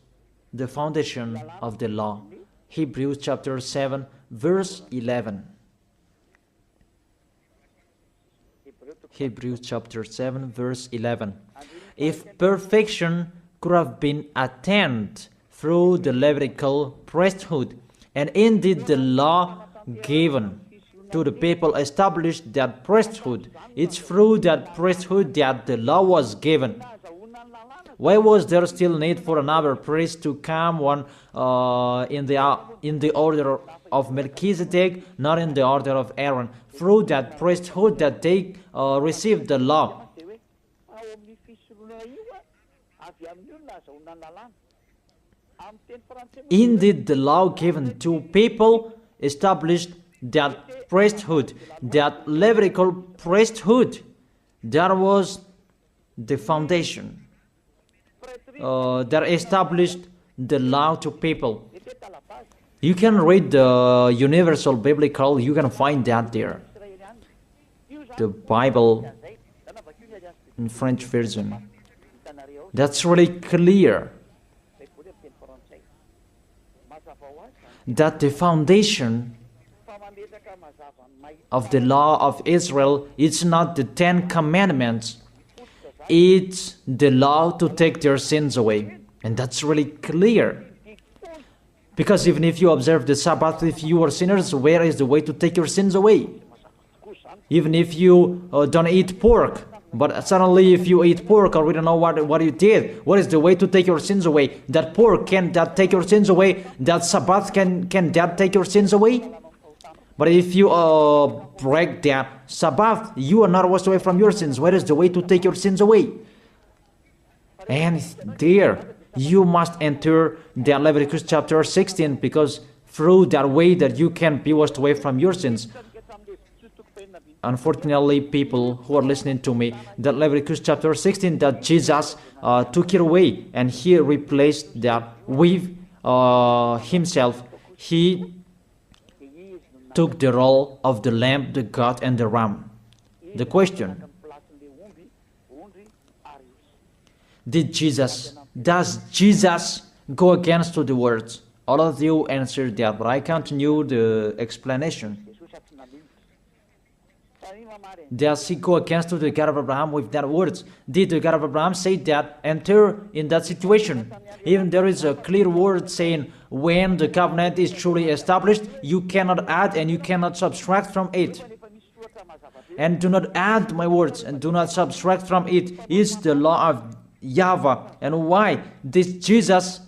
S1: the foundation of the law, Hebrews chapter 7, verse 11. Hebrews chapter 7, verse 11. If perfection could have been attained through the Levitical priesthood, and indeed the law given to the people established that priesthood, it's through that priesthood that the law was given. Why was there still need for another priest to come, one in the order of Melchizedek, not in the order of Aaron? Through that priesthood that they received the law. Indeed, the law given to people established that priesthood, that Levitical priesthood. That was the foundation. That established the law to people. You can read the Universal Biblical, you can find that there. The Bible in French version. That's really clear. That the foundation of the law of Israel, it's not the 10 commandments. It's the law to take their sins away. And that's really clear. Because even if you observe the Sabbath, if you are sinners, where is the way to take your sins away? Even if you don't eat pork, but suddenly if you eat pork, or we don't know what you did, what is the way to take your sins away? That pork, can that take your sins away? That Sabbath, can that take your sins away? But if you break that Sabbath, you are not washed away from your sins. Where is the way to take your sins away? And there, you must enter the Leviticus chapter 16, because through that way that you can be washed away from your sins. Unfortunately, people who are listening to me, that Leviticus chapter 16, that Jesus took it away, and he replaced that with himself. He took the role of the lamb, the goat, and the ram. The question: does Jesus go against to the words? All of you answered that, but I continue the explanation. Does he go against to the God of Abraham with that words? Did the God of Abraham say that enter in that situation? Even there is a clear word saying when the covenant is truly established, you cannot add and you cannot subtract from it. And do not add my words and do not subtract from it is the law of YAHVAH. And why this Jesus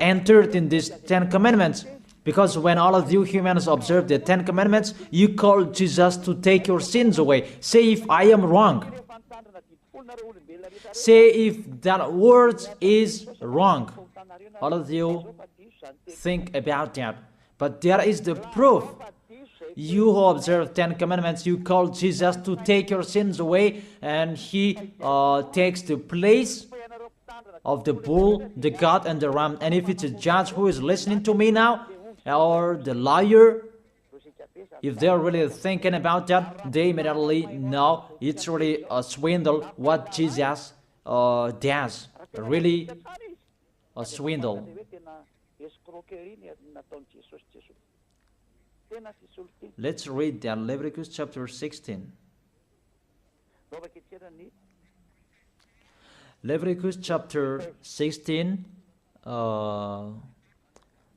S1: entered in these 10 commandments? Because when all of you humans observe the 10 commandments, you call Jesus to take your sins away. Say if I am wrong. Say if that word is wrong. All of you think about that. But there is the proof. You who observe 10 commandments, you call Jesus to take your sins away, and he takes the place of the bull, the goat, and the ram. And if it's a judge who is listening to me now, or the liar, if they're really thinking about that, they immediately know it's really a swindle what Jesus does. Really a swindle. Let's read that Leviticus chapter 16. Leviticus chapter 16,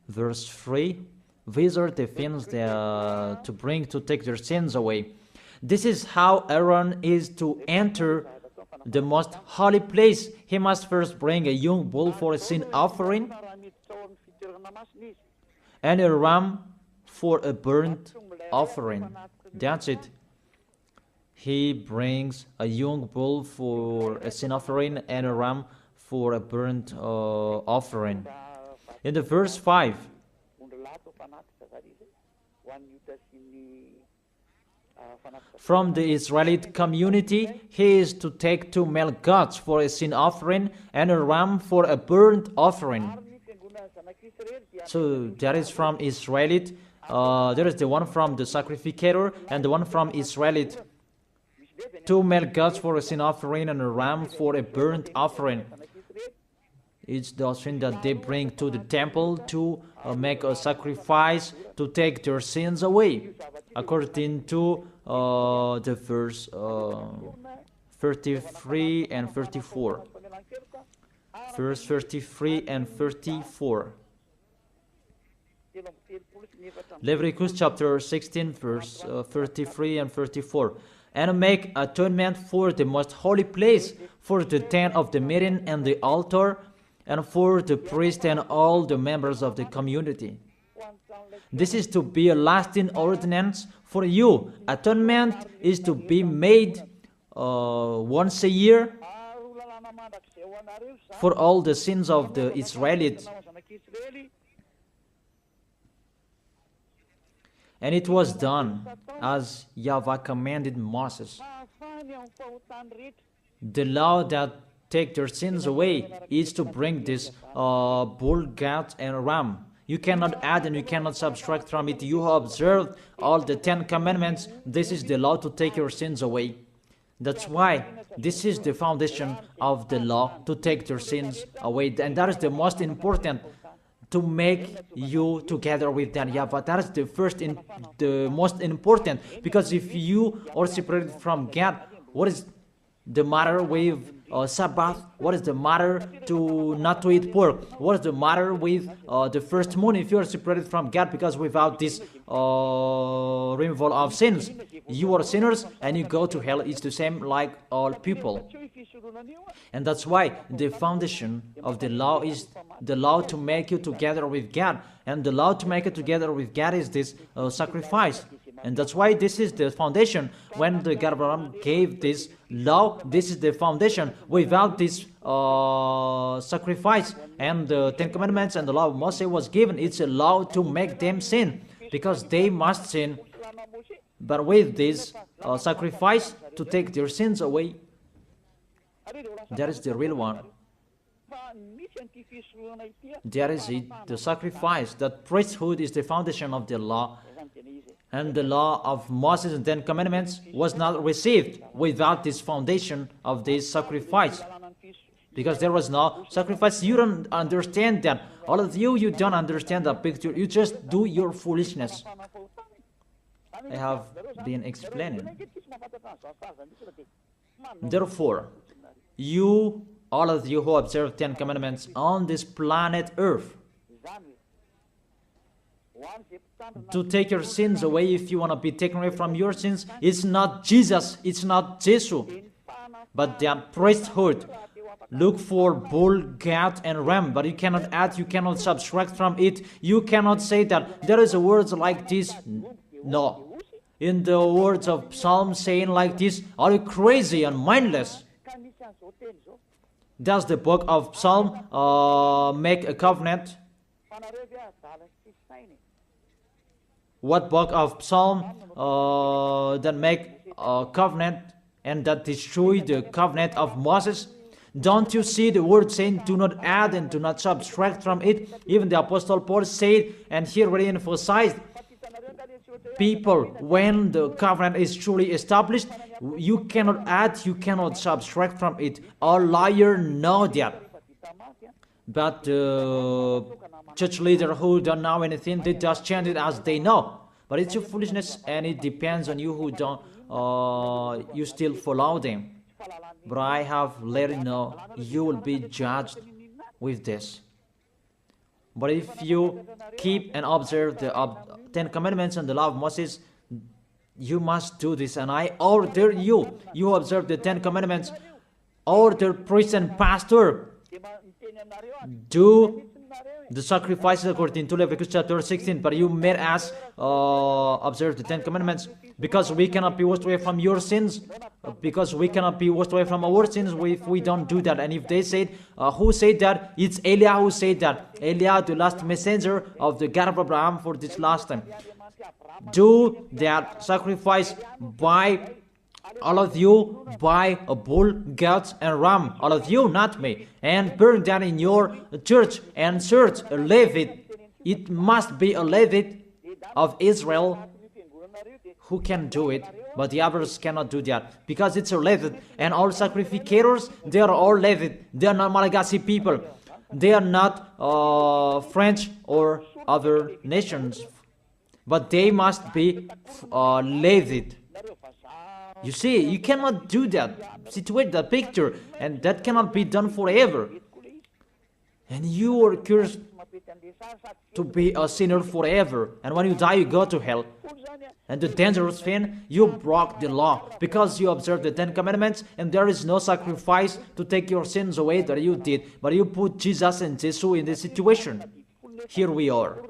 S1: verse 3. These are the things that to bring to take their sins away. This is how Aaron is to enter the most holy place. He must first bring a young bull for a sin offering and a ram for a burnt offering. That's it. He brings a young bull for a sin offering and a ram for a burnt offering. In the verse 5, from the Israelite community, he is to take 2 male goats for a sin offering and a ram for a burnt offering. So that is from Israelite. There is the one from the sacrificator and the one from Israelite. 2 male goats for a sin offering and a ram for a burnt offering. It's the offering that they bring to the temple to make a sacrifice to take their sins away, according to the verse 33 and 34. Verse 33 and 34. Leviticus chapter 16, verse 33 and 34. And make atonement for the most holy place, for the tent of the meeting and the altar, and for the priest and all the members of the community. This is to be a lasting ordinance for you. Atonement is to be made once a year for all the sins of the Israelites. And it was done as YAHVAH commanded Moses. The law that take their sins away is to bring this bull, goat, and ram. You cannot add and you cannot subtract from it. You have observed all the 10 commandments. This is the law to take your sins away. That's why this is the foundation of the law, to take your sins away. And that is the most important, to make you together with that YAHVAH. That is the most important, because if you are separated from God, what is the matter with Sabbath? What is the matter to not to eat pork? What is the matter with the first moon if you are separated from God? Because without this removal of sins, you are sinners and you go to hell. It's the same like all people. And that's why the foundation of the law is the law to make you together with God. And the law to make it together with God is this sacrifice. And that's why this is the foundation. When the God of Abraham gave this law, this is the foundation. Without this sacrifice and the 10 Commandments and the law of Moses was given, it's a law to make them sin, because they must sin. But with this sacrifice to take their sins away, that is the real one. That is it, the sacrifice. That priesthood is the foundation of the law. And the law of Moses and 10 Commandments was not received without this foundation of this sacrifice. Because there was no sacrifice. You don't understand that. All of you, you don't understand the picture. You just do your foolishness. I have been explaining. Therefore, you, all of you who observe 10 Commandments on this planet Earth, to take your sins away, if you want to be taken away from your sins, it's not Jesus, it's not Jesus, but that priesthood. Look for bull, goat, and ram, but you cannot add, you cannot subtract from it. You cannot say that there is a words like this. No. In the words of Psalm saying like this, are you crazy and mindless? Does the book of Psalm make a covenant? What book of Psalm that make a covenant and that destroy the covenant of Moses? Don't you see the word saying, do not add and do not subtract from it? Even the Apostle Paul said, and here really emphasized, people, when the covenant is truly established, you cannot add, you cannot subtract from it. All liars know that. But church leader who don't know anything, they just chant it as they know. But it's your foolishness, and it depends on you who don't, you still follow them. But I have let you know, you will be judged with this. But if you keep and observe the 10 Commandments and the law of Moses, you must do this. And I order you, you observe the 10 Commandments, order priest and pastor, do the sacrifices according to Leviticus chapter 16. But you made us observe the 10 Commandments, because we cannot be washed away from your sins, because we cannot be washed away from our sins if we don't do that. And if they said, who said that? It's Eliah who said that. Eliah, the last messenger of the God of Abraham for this last time. Do that sacrifice by all of you, by a bull, goat, and ram. All of you, not me. And burn that in your church and search a Levite. It must be a Levite of Israel who can do it, but the others cannot do that, because it's a Levite. And all sacrificators, they are all Levite. They are not Malagasy people. They are not French or other nations, but they must be lazy. You see, you cannot do that, situate that picture, and that cannot be done forever. And you are cursed to be a sinner forever, and when you die, you go to hell. And the dangerous thing, you broke the law because you observed the 10 Commandments, and there is no sacrifice to take your sins away that you did, but you put Jesus and Jesus in this situation. Here we are.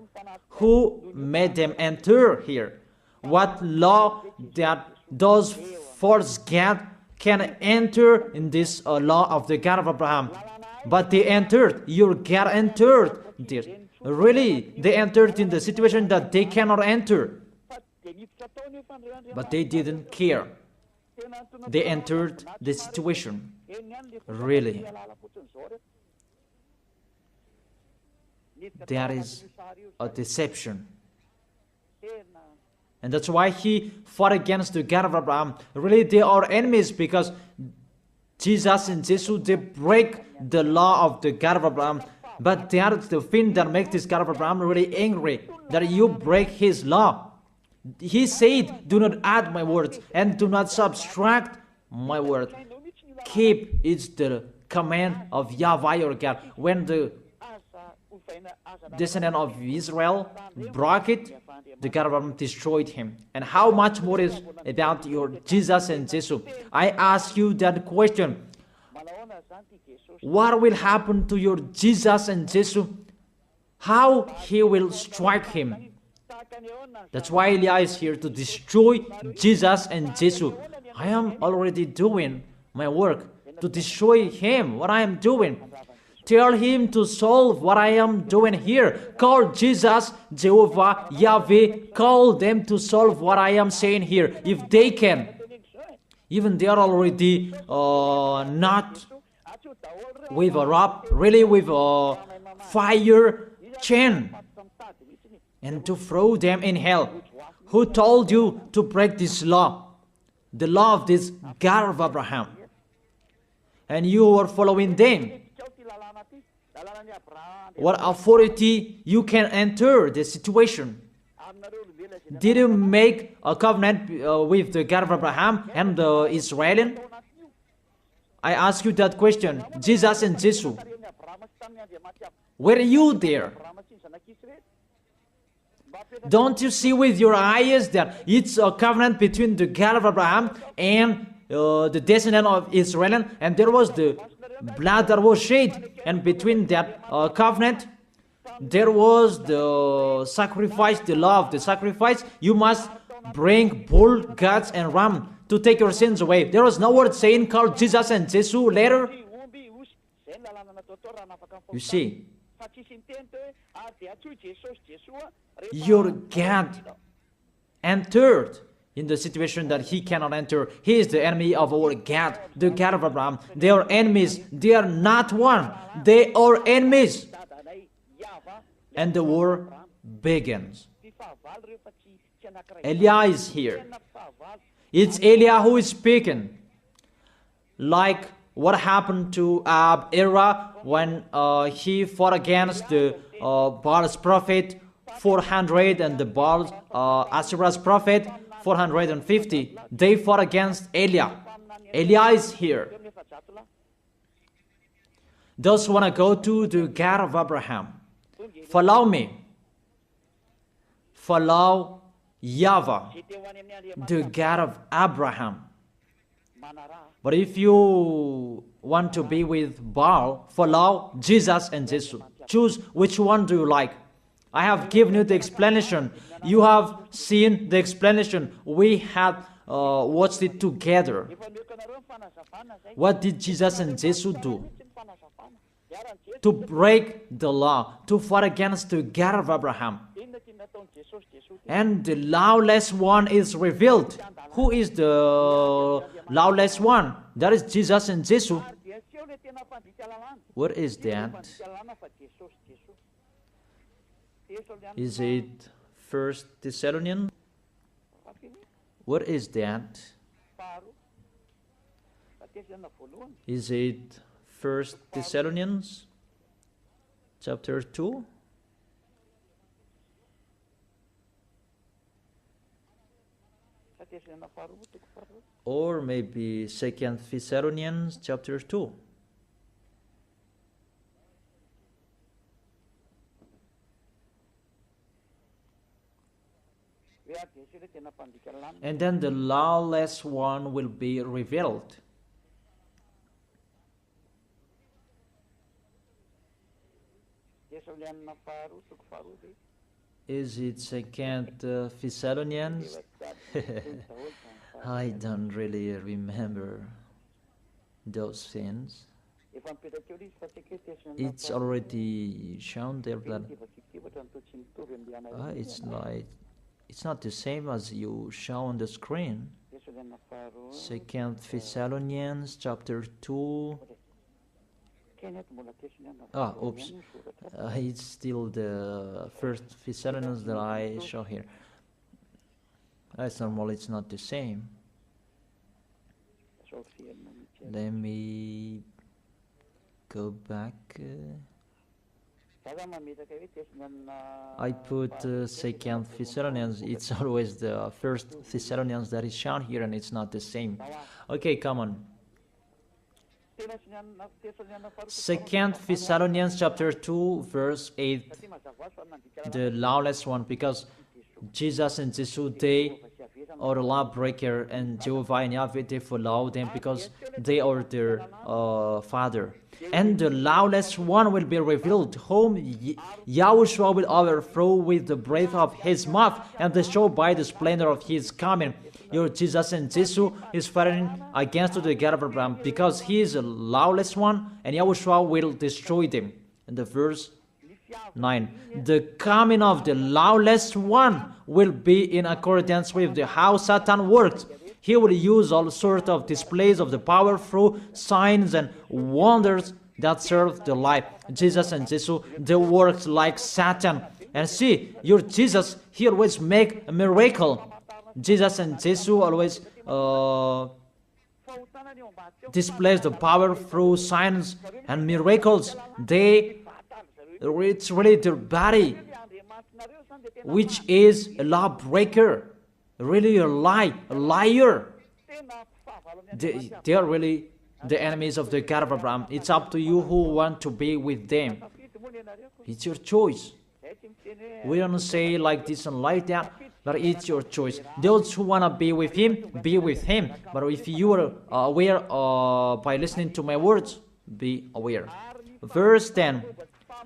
S1: Who made them enter here? What law that those false God can enter in this law of the God of Abraham? But they entered. Your God entered there. Really, they entered in the situation that they cannot enter. But they didn't care. They entered the situation. Really. That is a deception. And that's why he fought against the God of Abraham. Really, they are enemies because Jesus and Jesus, they break the law of the God of Abraham. But that is the thing that makes this God of Abraham really angry, that you break his law. He said, do not add my words and do not subtract my word. Keep, it's the command of YAHVAH your God. When the descendant of Israel broke it, the God of Abraham destroyed him. And how much more is about your Jesus and Jesus? I ask you that question. What will happen to your Jesus and Jesus? How he will strike him? That's why Eliah is here to destroy Jesus and Jesus. I am already doing my work to destroy him, what I am doing. Tell him to solve what I am doing here. Call Jesus, Jehovah, Yahweh. Call them to solve what I am saying here. If they can. Even they are already not with a rope, really with a fire chain. And to throw them in hell. Who told you to break this law? The law of this God of Abraham. And you are following them. What authority you can enter the situation? Did you make a covenant with the God of Abraham and the Israelian? I ask you that question. Jesus and Jesus. Were you there? Don't you see with your eyes that it's a covenant between the God of Abraham and the descendant of Israel, and there was the blood that was shed, and between that covenant there was the sacrifice, the law of the sacrifice. You must bring bull, goats, and ram to take your sins away. There was no word saying call Jesus and Jesus later. You see, your God entered in the situation that he cannot enter. He is the enemy of our God, the God of Abraham. They are enemies. They are not one. They are enemies. And the war begins. Eliah is here. It's Eliah who is speaking. Like what happened to Era when he fought against the Baal's prophet 400 and the Baal's Asherah's prophet 450. They fought against Eliah. Eliah is here. Those who want to go to the God of Abraham, follow me. Follow YAHVAH, the God of Abraham. But if you want to be with Baal, follow Jesus and Jesus. Choose which one do you like. I have given you the explanation. You have seen the explanation. We have watched it together. What did Jesus and Jesus do? To break the law, to fight against the God of Abraham. And the lawless one is revealed. Who is the lawless one? That is Jesus and Jesus. What is that? Is it 1 Thessalonians? What is that? Is it 1 Thessalonians? chapter 2. Or maybe 2 Thessalonians chapter 2. And then the lawless one will be revealed. Is it 2 Thessalonians? I don't really remember those things. It's already shown there that it's not the same as you show on the screen. 2 Thessalonians chapter 2. Oops. It's still the 1 Thessalonians that I show here. It's normal, it's not the same. Let me go back. I put 2 Thessalonians. It's always the 1 Thessalonians that is shown here, and it's not the same. Okay, come on. 2 Thessalonians chapter 2 verse 8, the lawless one, because Jesus and Jesus, they are the lawbreaker, and YAHVAH and YAHVAH, they follow them because they are their father. And the lawless one will be revealed, whom YAHOSHUA will overthrow with the breath of his mouth and destroy by the splendor of his coming. Your Jesus and Jesus is fighting against the God of Abraham because he is a lawless one, and YAHOSHUA will destroy them. And the verse 9, the coming of the lawless one will be in accordance with how Satan works. He will use all sorts of displays of the power through signs and wonders that serve the lie. Jesus and Jesus, they work like Satan. And see, your Jesus, he always make a miracle. Jesus and Jesus always displays the power through signs and miracles. It's really their body, which is a lawbreaker, really a liar. They are really the enemies of the God of Abraham. It's up to you who want to be with them. It's your choice. We don't say like this and like that, but it's your choice. Those who want to be with him, be with him. But if you are aware by listening to my words, be aware. Verse 10,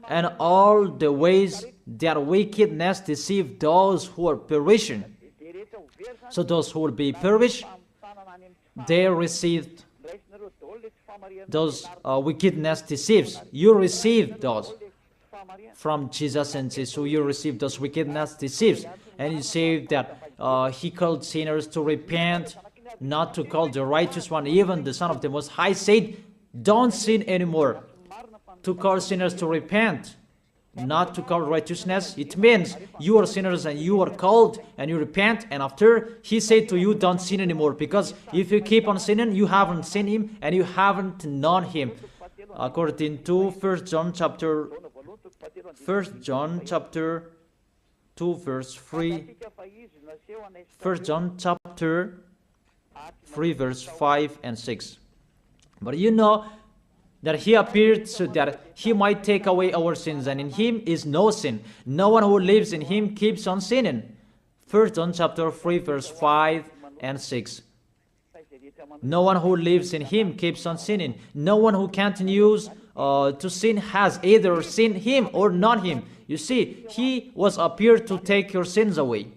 S1: and all the ways that wickedness deceive those who are perishing. So those who will be perished, they received those wickedness deceives. You received those from Jesus and Jesus. So you received those wickedness deceives. And you say that he called sinners to repent, not to call the righteous one. Even the Son of the Most High said, don't sin anymore. To call sinners to repent, not to call righteousness. It means you are sinners and you are called and you repent, and after he said to you, don't sin anymore, because if you keep on sinning, you haven't seen him and you haven't known him. According to 1 John chapter 2 verse 3, 1 John chapter 3 verse 5 and 6. But you know that he appeared so that he might take away our sins, and in him is no sin. No one who lives in him keeps on sinning. 1 John chapter 3 verse 5 and 6. No one who lives in him keeps on sinning. No one who continues to sin has either seen him or not him. You see, he was appeared to take your sins away.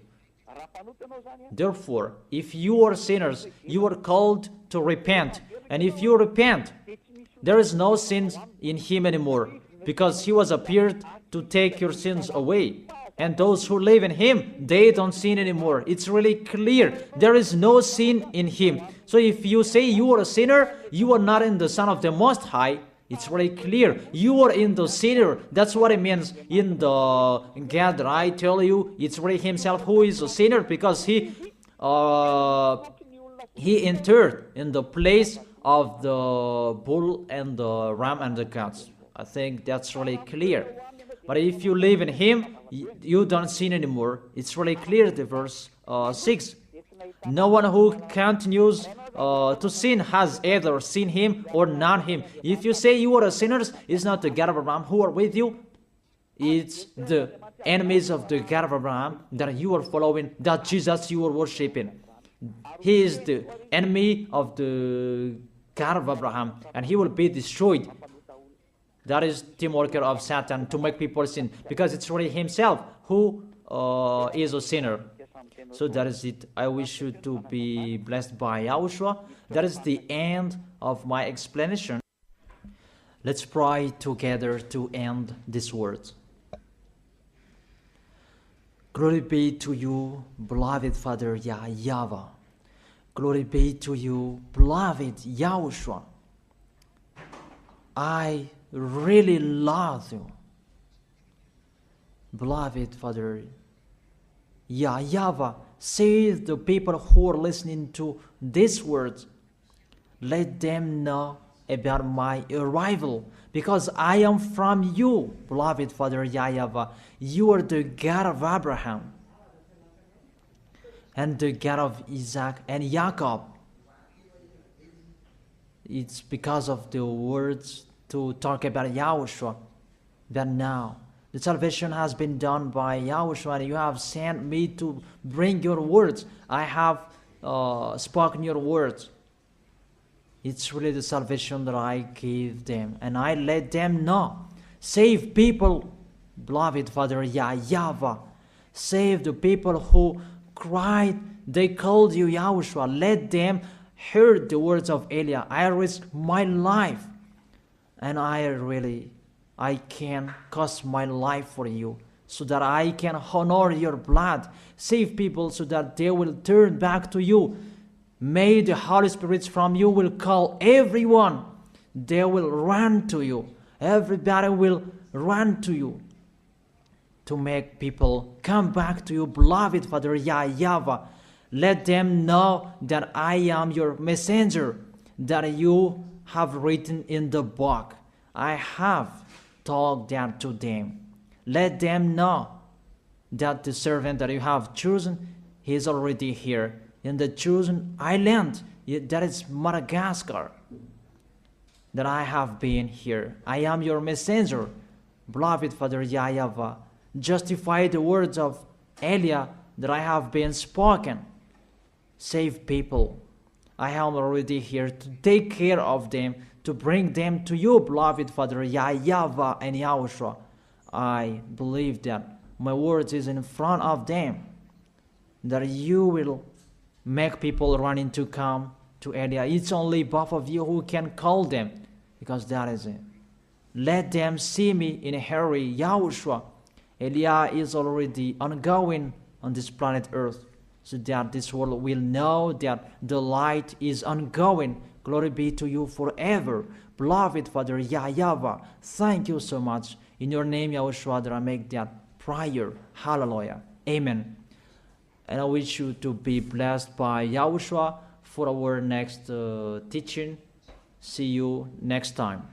S1: Therefore, if you are sinners, you are called to repent. And if you repent, there is no sin in him anymore, because he was appeared to take your sins away. And those who live in him, they don't sin anymore. It's really clear. There is no sin in him. So if you say you are a sinner, you are not in the Son of the Most High. It's really clear. You are in the sinner. That's what it means in the God that I tell you. It's really himself who is a sinner, because he entered in the place of the bull and the ram and the goats. I think that's really clear. But if you live in Him, you don't sin anymore. It's really clear, the verse 6. No one who continues to sin has either seen Him or not Him. If you say you are a sinner, it's not the God of Abraham who are with you. It's the enemies of the God of Abraham that you are following, that Jesus you are worshiping. He is the enemy of the God of Abraham, and he will be destroyed. That is the worker of Satan, to make people sin, because it's really himself who is a sinner. So that is it. I wish you to be blessed by Yahushua. That is the end of my explanation. Let's pray together to end these words. Glory be to you, beloved Father YAHVAH. Glory be to you, beloved Yahushua. I really love you, beloved Father YAHVAH. Save the people who are listening to these words. Let them know about my arrival, because I am from you, beloved Father YAHVAH. You are the God of Abraham and the God of Isaac and Jacob. It's because of the words to talk about Yahushua that now the salvation has been done by Yahushua, and you have sent me to bring your words. I have spoken your words. It's really the salvation that I gave them, and I let them know. Save people, beloved Father YAHVAH. Save the people who cried, they called you Yahushua. Let them hear the words of Eliah. I risk my life, and I can cost my life for you, so that I can honor your blood. Save people so that they will turn back to you. May the Holy Spirit from you will call everyone. They will run to you. Everybody will run to you to make people come back to you, beloved Father YAHVAH. Let them know that I am your messenger, that you have written in the book. I have told that to them. Let them know that the servant that you have chosen, he is already here in the chosen island, that is Madagascar, that I have been here. I am your messenger, beloved Father YAHVAH. Justify the words of Eliah that I have been spoken. Save people. I am already here to take care of them, to bring them to you, beloved Father YAHVAH and Yahushua. I believe that my words is in front of them, that you will make people running to come to Eliah. It's only both of you who can call them, because that is it. Let them see me in a hurry, Yahushua. Eliah is already ongoing on this planet Earth, so that this world will know that the light is ongoing. Glory be to you forever, beloved Father YAHVAH. Thank you so much. In your name, Yahushua, that I make that prayer. Hallelujah. Amen. And I wish you to be blessed by Yahushua for our next teaching. See you next time.